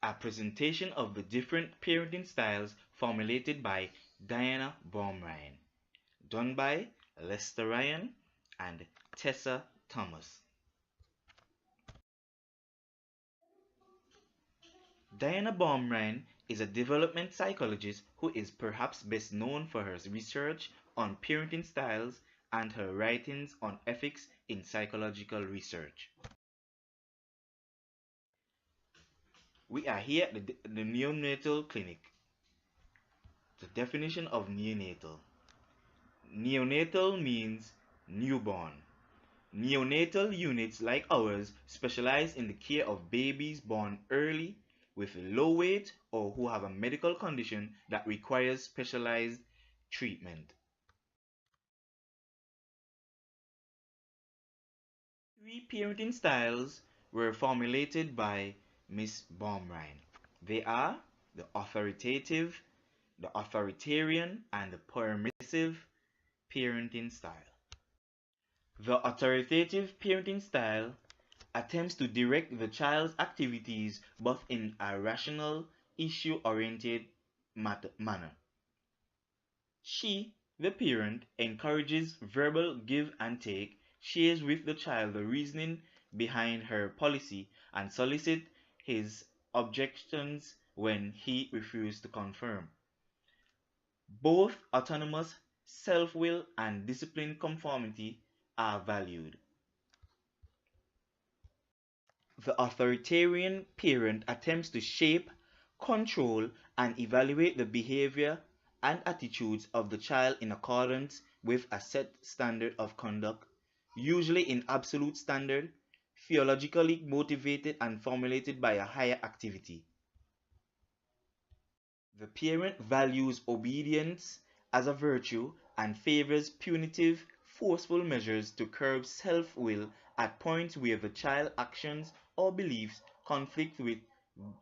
a presentation of the different parenting styles formulated by Diana Baumrind, done by Lester Ryan and Tessa Thomas. Diana Baumrind is a development psychologist who is perhaps best known for her research on parenting styles and her writings on ethics in psychological research. We are here at the neonatal clinic. The definition of neonatal. Neonatal means newborn. Neonatal units like ours specialize in the care of babies born early with low weight or who have a medical condition that requires specialized treatment. Three parenting styles were formulated by Miss Baumrind. They are the authoritative, the authoritarian, and the permissive parenting style. The authoritative parenting style attempts to direct the child's activities but in a rational, issue-oriented manner. She, the parent, encourages verbal give and take, shares with the child the reasoning behind her policy, and solicits his objections when he refuses to conform. Both autonomous self-will and disciplined conformity are valued. The authoritarian parent attempts to shape, control, and evaluate the behavior and attitudes of the child in accordance with a set standard of conduct, usually an absolute standard, theologically motivated and formulated by a higher activity. The parent values obedience as a virtue and favors punitive, forceful measures to curb self-will at points where the child's actions or beliefs conflict with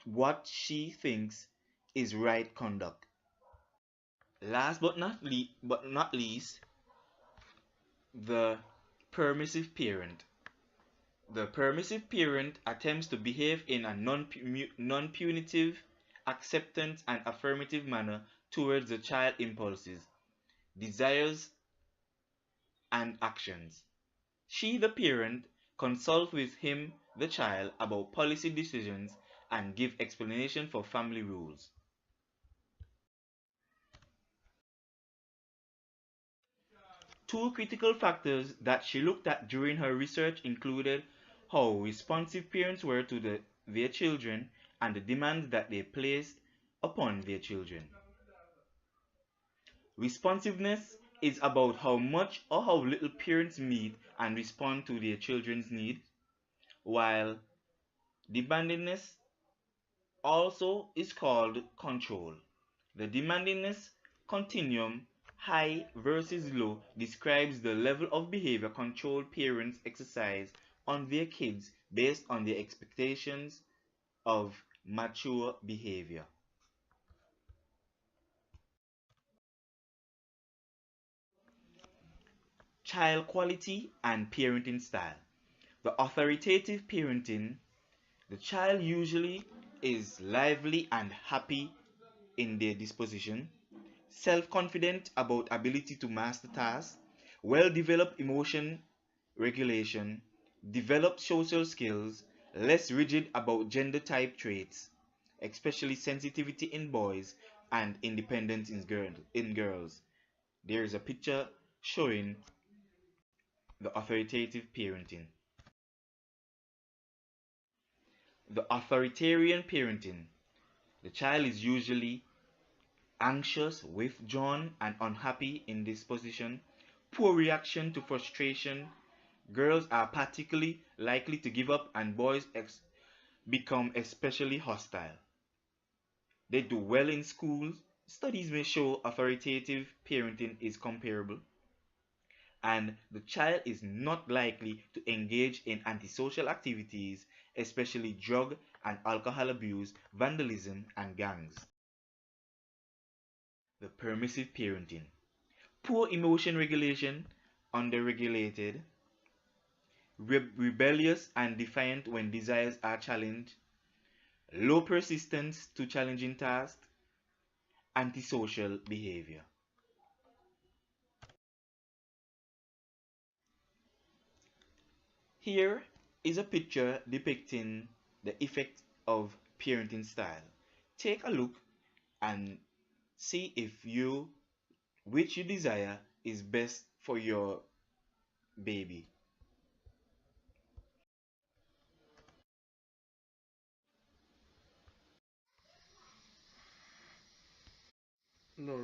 what she thinks is right conduct. Last but not least, the permissive parent. The permissive parent attempts to behave in a non-punitive, acceptance and affirmative manner towards the child's impulses, desires, and actions. She, the parent, consults with him, the child, about policy decisions and give explanation for family rules. Two critical factors that she looked at during her research included how responsive parents were to their children and the demands that they placed upon their children. Responsiveness is about how much or how little parents meet and respond to their children's needs, while demandingness also is called control. The demandingness continuum, high versus low, describes the level of behavior control parents exercise on their kids based on their expectations of mature behavior. Child quality and parenting style. The authoritative parenting, the child usually is lively and happy in their disposition, self-confident about ability to master tasks, well-developed emotion regulation, developed social skills, less rigid about gender type traits, especially sensitivity in boys and independence in girls. There is a picture showing the authoritative parenting. The authoritarian parenting. The child is usually anxious, withdrawn, and unhappy in disposition, poor reaction to frustration. Girls are particularly likely to give up, and boys become especially hostile. They do well in schools. Studies may show authoritative parenting is comparable, and the child is not likely to engage in antisocial activities, especially drug and alcohol abuse, vandalism, and gangs. The permissive parenting. Poor emotion regulation, underregulated, rebellious and defiant when desires are challenged, low persistence to challenging tasks, antisocial behavior. Here is a picture depicting the effect of parenting style. Take a look and see if you which you desire is best for your baby. No,